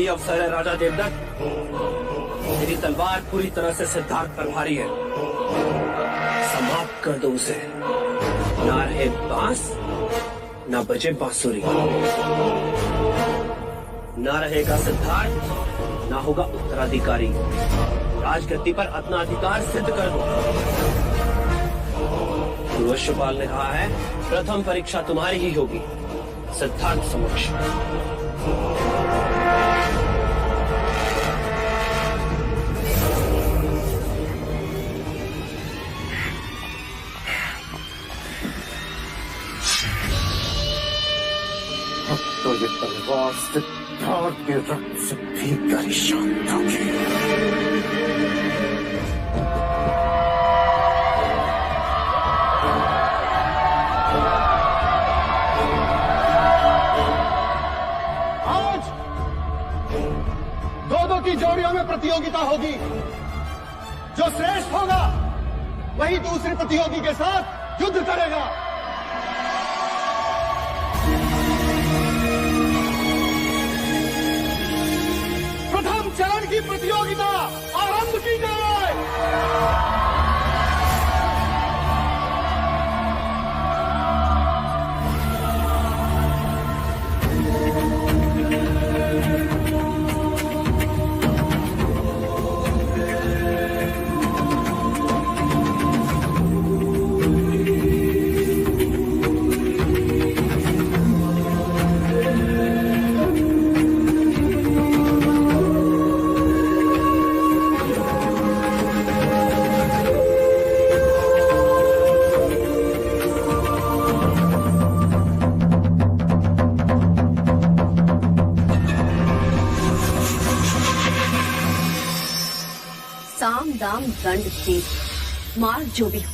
यही अवसर है राजा देवदत्त। मेरी तलवार पूरी तरह से सिद्धार्थ पर भारी है, समाप्त कर दो उसे। ना रहे बांस, ना बजे बांसुरी। ना रहेगा सिद्धार्थ, ना होगा उत्तराधिकारी। राजगद्दी पर अपना अधिकार सिद्ध कर दो। गुरुवश्यपाल ने कहा है, प्रथम परीक्षा तुम्हारी ही होगी सिद्धार्थ समक्ष। अब तो ये तलवार सिद्धार्थ के रक्त से भीग कर शांत होगी। की जोड़ियों में प्रतियोगिता होगी। जो श्रेष्ठ होगा वही दूसरे प्रतियोगी के साथ युद्ध करेगा। प्रथम चरण की प्रतियोगिता आरंभ की जाए। साम दाम दंड भेद मार्ग जो भी हो,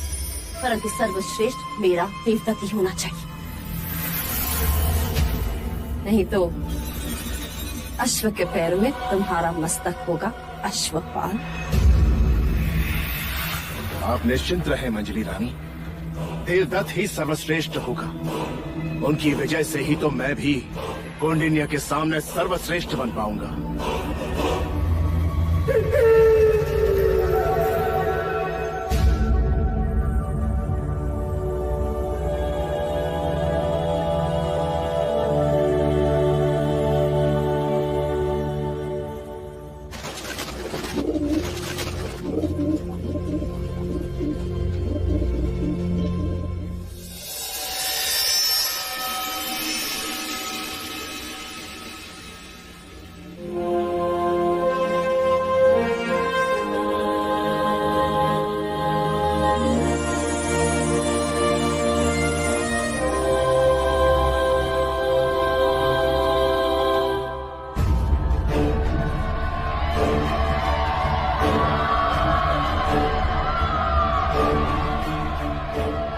परंतु सर्वश्रेष्ठ मेरा देवदत्त ही होना चाहिए। नहीं तो अश्व के पैर में तुम्हारा मस्तक होगा अश्वपाल। आप निश्चिंत रहे मंजली रानी, देवदत्त ही सर्वश्रेष्ठ होगा। उनकी विजय से ही तो मैं भी कौंडिन्य के सामने सर्वश्रेष्ठ बन पाऊंगा।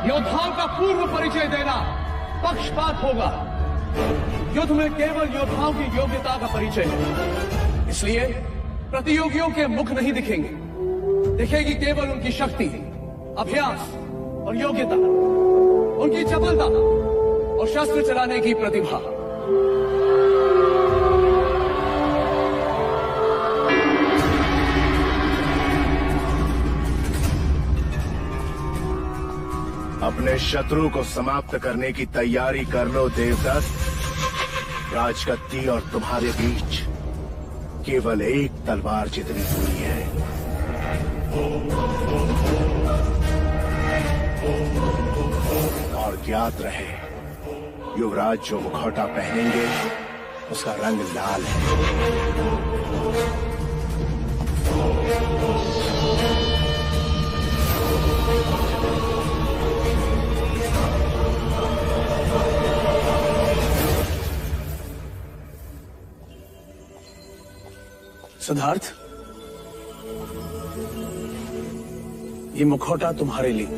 योद्धाओं का पूर्व परिचय देना पक्षपात होगा। युद्ध में केवल योद्धाओं की योग्यता का परिचय है, इसलिए प्रतियोगियों के मुख नहीं दिखेंगे। दिखेगी केवल उनकी शक्ति, अभ्यास और योग्यता, उनकी चपलता और शस्त्र चलाने की प्रतिभा। अपने शत्रु को समाप्त करने की तैयारी कर लो देवदत्त। राजगद्दी और तुम्हारे बीच केवल एक तलवार जितनी दूरी है। और ज्ञात रहे, युवराज जो मुखौटा पहनेंगे उसका रंग लाल है। सिद्धार्थ, ये मुखौटा तुम्हारे लिए।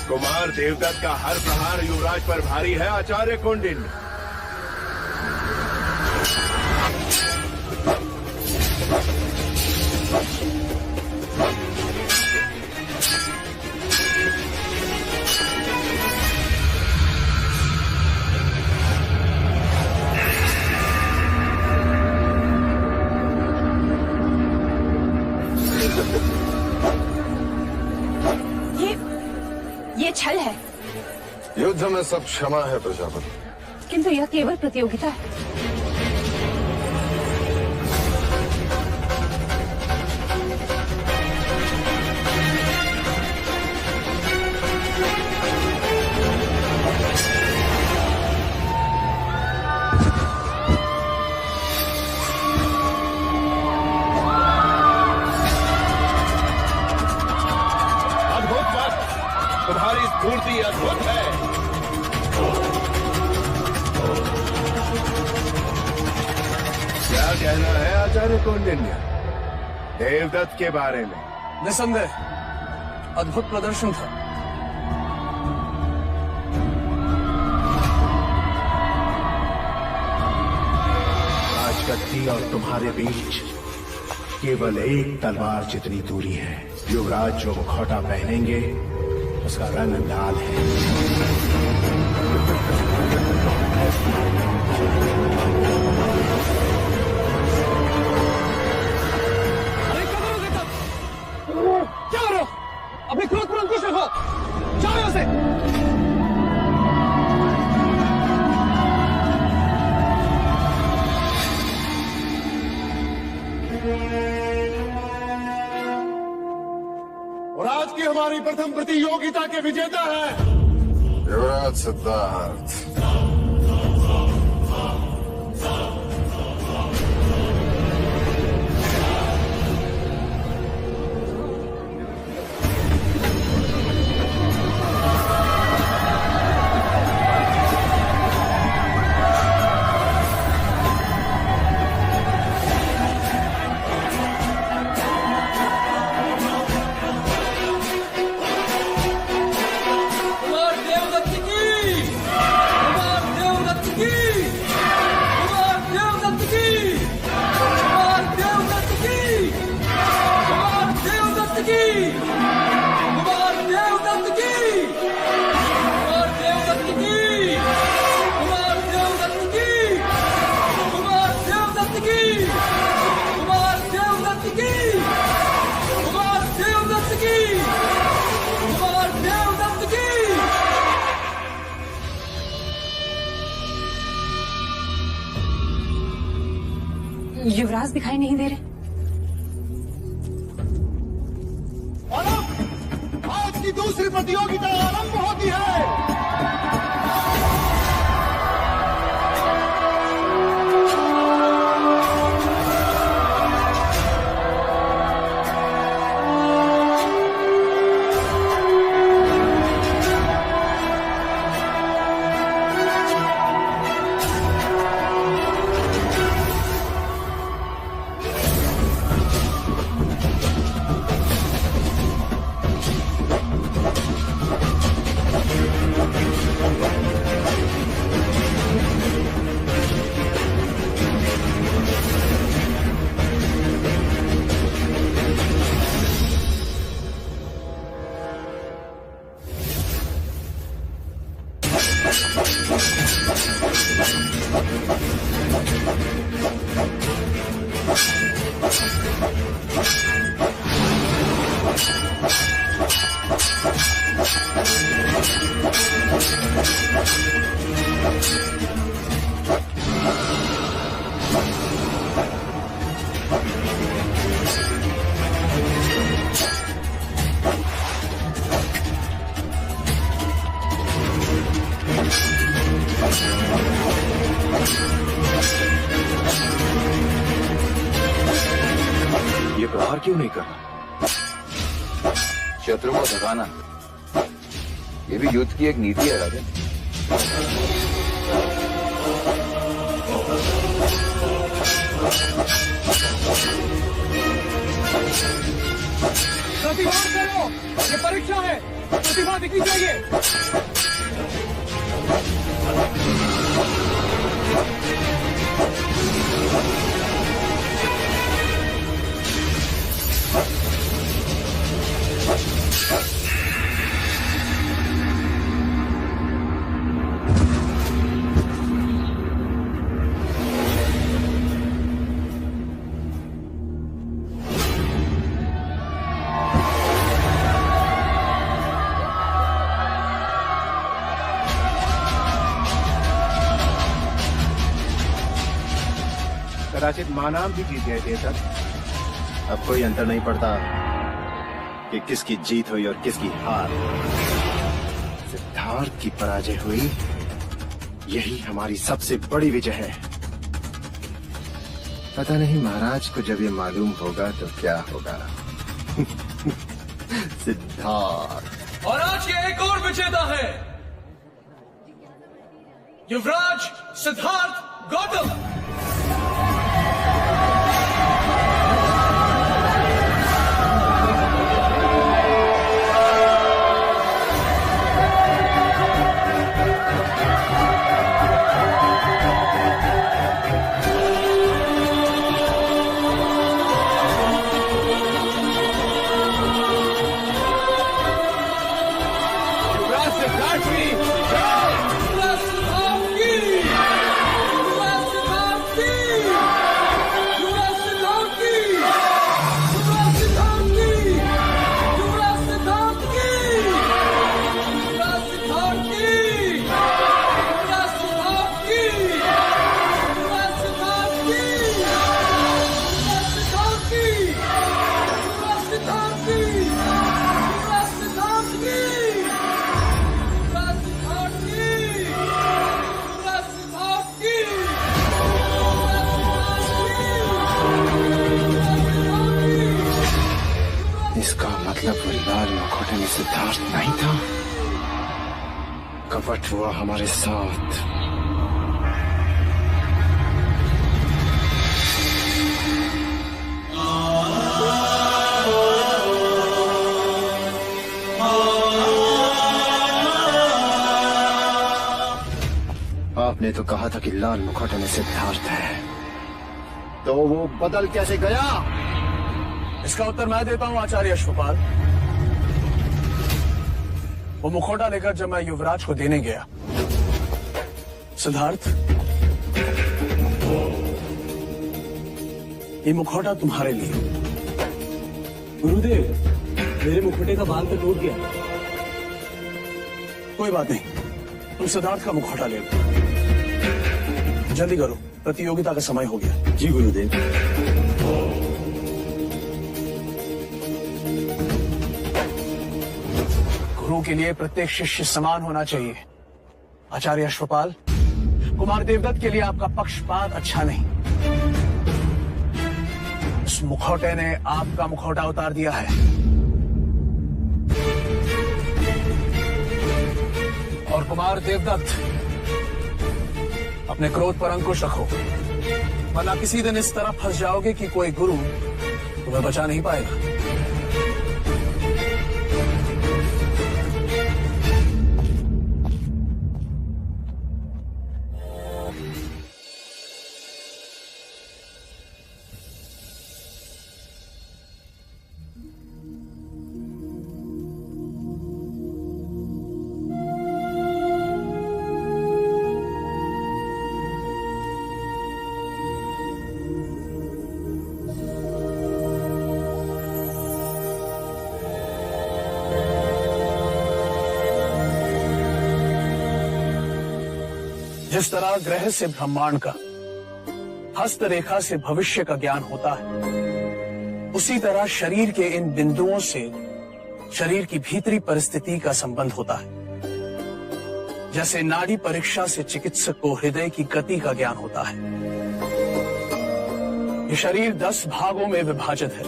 कुमार देवदत्त का हर प्रहार युवराज पर भारी है आचार्य कौंडिन्य। ये छल है। युद्ध में सब क्षमा है प्रजापति। किंतु यह केवल प्रतियोगिता है। तुम्हारी स्फूर्ति अद्भुत है। क्या कहना है आचार्य कौंडिन्य देवदत्त के बारे में? निसंदेह अद्भुत प्रदर्शन था। राजगद्दी और तुम्हारे बीच केवल एक तलवार जितनी दूरी है। युवराज जो मुखौटा पहनेंगे उसका रंग लाल है। अरे क्या करोगे तब? क्या करो? अपने क्रोध पर अंकुश रखो। जाओ यहां से। और आज की हमारी प्रथम प्रतियोगिता के विजेता है युवराज सिद्धार्थ। युवराज दिखाई नहीं दे रहे। और अब आज की दूसरी प्रतियोगिता आरंभ होती है। ये प्रहार क्यों नहीं कर रहा? शत्रु को भगाना ये भी युद्ध की एक नीति है राजन। प्रतिवाद करो, ये परीक्षा है। प्रतिभा दिखनी चाहिए। कदाचित मानाम भी जीत गए थे सर। अब कोई अंतर नहीं पड़ता कि किसकी जीत हुई और किसकी हार। सिद्धार्थ की पराजय हुई, यही हमारी सबसे बड़ी विजय है। पता नहीं महाराज को जब ये मालूम होगा तो क्या होगा। सिद्धार्थ। और आज के एक और विजेता है युवराज सिद्धार्थ गौतम। इसका मतलब वो लाल मुखौटे में सिद्धार्थ नहीं था, कपट हुआ हमारे साथ। आपने तो कहा था कि लाल मुखौटे में सिद्धार्थ है, तो वो बदल कैसे गया? इसका उत्तर मैं देता हूं आचार्य अश्वपाल। वो मुखौटा लेकर जब मैं युवराज को देने गया, सिद्धार्थ ये मुखौटा तुम्हारे लिए। गुरुदेव, मेरे मुखौटे का बाल तो टूट गया। कोई बात नहीं, तुम सिद्धार्थ का मुखौटा ले लो। जल्दी करो, प्रतियोगिता का समय हो गया। जी गुरुदेव। गुरु के लिए प्रत्येक शिष्य समान होना चाहिए। आचार्य अश्वपाल, कुमार देवदत्त के लिए आपका पक्षपात अच्छा नहीं। उस मुखौटे ने आपका मुखौटा उतार दिया है। और कुमार देवदत्त, अपने क्रोध पर अंकुश रखो, वरना किसी दिन इस तरह फंस जाओगे कि कोई गुरु तुम्हें बचा नहीं पाएगा। जिस तरह ग्रह से ब्रह्मांड का, हस्त रेखा से भविष्य का ज्ञान होता है, उसी तरह शरीर के इन बिंदुओं से शरीर की भीतरी परिस्थिति का संबंध होता है। जैसे नाड़ी परीक्षा से चिकित्सक को हृदय की गति का ज्ञान होता है। ये शरीर 10 भागों में विभाजित है।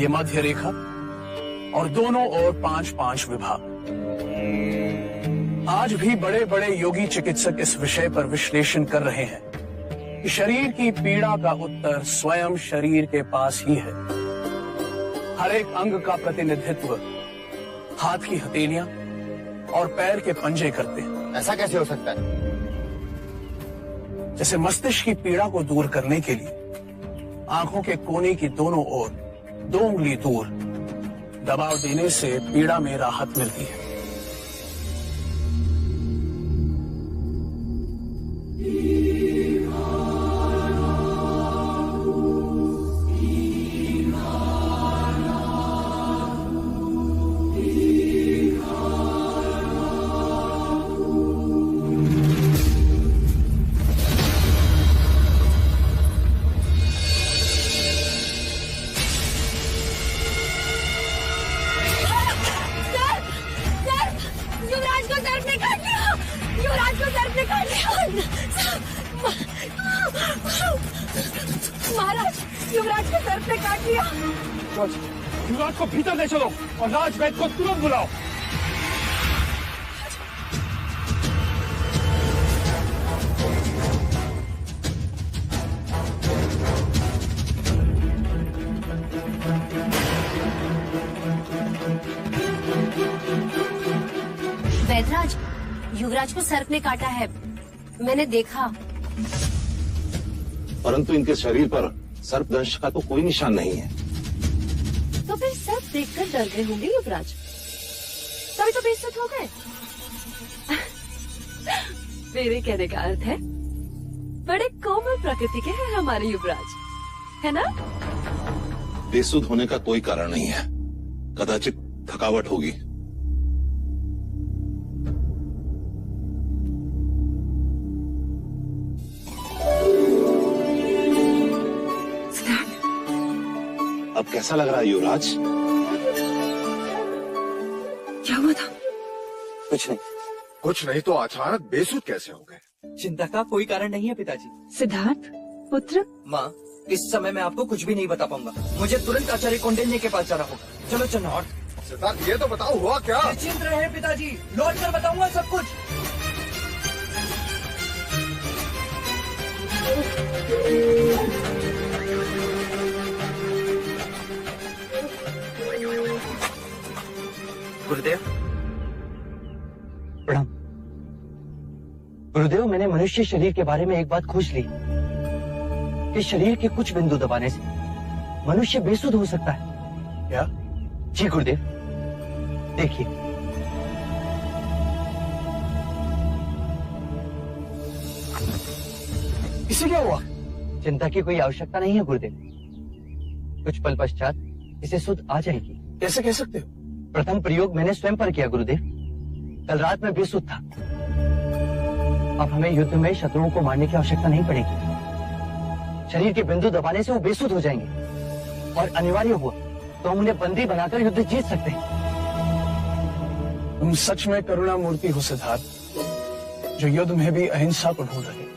ये मध्य रेखा और दोनों ओर 5-5 विभाग। आज भी बड़े बड़े योगी चिकित्सक इस विषय पर विश्लेषण कर रहे हैं कि शरीर की पीड़ा का उत्तर स्वयं शरीर के पास ही है। हर एक अंग का प्रतिनिधित्व हाथ की हथेलियां और पैर के पंजे करते हैं। ऐसा कैसे हो सकता है? जैसे मस्तिष्क की पीड़ा को दूर करने के लिए आंखों के कोने की दोनों ओर 2 उंगली दूर दबाव देने से पीड़ा में राहत मिलती है। युवराज को भीतर ले चलो और राजवैद्य को तुरंत बुलाओ। वैदराज, युवराज को सर्प ने काटा है, मैंने देखा। परंतु इनके शरीर पर सर्पदंश का तो कोई निशान नहीं है। तो फिर सर्प देखकर डर गए होंगे युवराज, तभी तो बेइज्जत हो गए। मेरे कहने का अर्थ है बड़े कोमल प्रकृति के हैं हमारे युवराज, है ना? बेसुध होने का कोई कारण नहीं है, कदाचित थकावट होगी। अब कैसा लग रहा है युवराज? क्या हुआ था? कुछ नहीं। कुछ नहीं तो अचानक बेसुध कैसे हो गए? चिंता का कोई कारण नहीं है पिताजी। सिद्धार्थ पुत्र। माँ, इस समय मैं आपको कुछ भी नहीं बता पाऊंगा। मुझे तुरंत आचार्य कौंडिन्य के पास जाना होगा। चलो चलो। और सिद्धार्थ, ये तो बताओ हुआ क्या? निश्चिंत रहे पिताजी, लौट कर बताऊंगा सब कुछ। गुरुदेव। प्रणाम। गुरुदेव, मैंने मनुष्य शरीर के बारे में एक बात खोज ली कि शरीर के कुछ बिंदु दबाने से मनुष्य बेसुध हो सकता है। क्या? जी गुरुदेव, देखिए। इसे क्या हुआ? चिंता की कोई आवश्यकता नहीं है गुरुदेव, कुछ पल पश्चात इसे सुध आ जाएगी। कैसे कह सकते हो? प्रथम प्रयोग मैंने स्वयं पर किया गुरुदेव। कल रात में बेसुध था। अब हमें युद्ध में शत्रुओं को मारने की आवश्यकता नहीं पड़ेगी। शरीर के बिंदु दबाने से वो बेसुध हो जाएंगे और अनिवार्य हुआ तो हम उन्हें बंदी बनाकर युद्ध जीत सकते हैं। तुम सच में करुणा मूर्ति हो सिद्धार्थ, जो युद्ध में भी अहिंसा को ढूंढ रहे।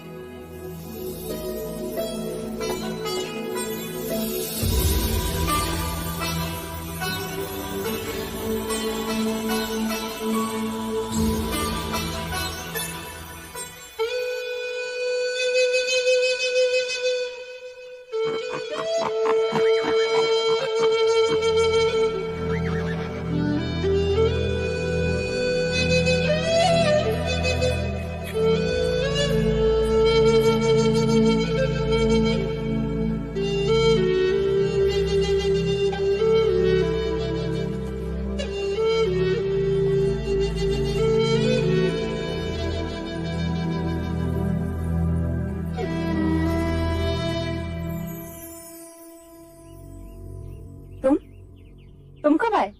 तुम कब आए?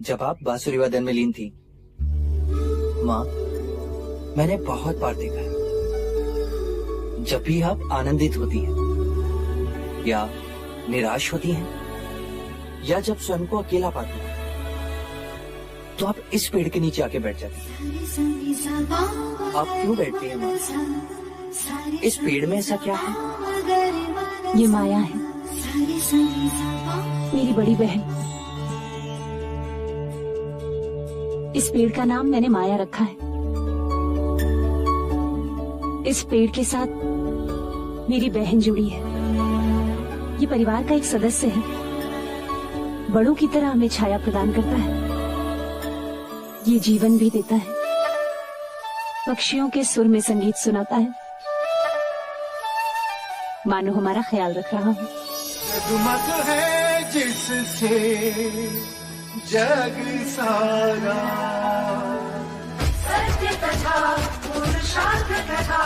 जब आप बांसुरी वादन में लीन थी। माँ, मैंने बहुत बार देखा है, जब भी आप आनंदित होती हैं या निराश होती हैं या जब स्वयं को अकेला पाती हैं, तो आप इस पेड़ के नीचे आके बैठ जाती हैं। आप क्यों बैठती हैं माँ? इस पेड़ में ऐसा क्या है? ये माया है, मेरी बड़ी बहन। इस पेड़ का नाम मैंने माया रखा है। इस पेड़ के साथ मेरी बहन जुड़ी है। ये परिवार का एक सदस्य है, बड़ों की तरह हमें छाया प्रदान करता है। ये जीवन भी देता है, पक्षियों के सुर में संगीत सुनाता है, मानो हमारा ख्याल रख रहा हो। जगमग है जिससे जग सारा, सत्य कथा पुरुषार्थ कथा।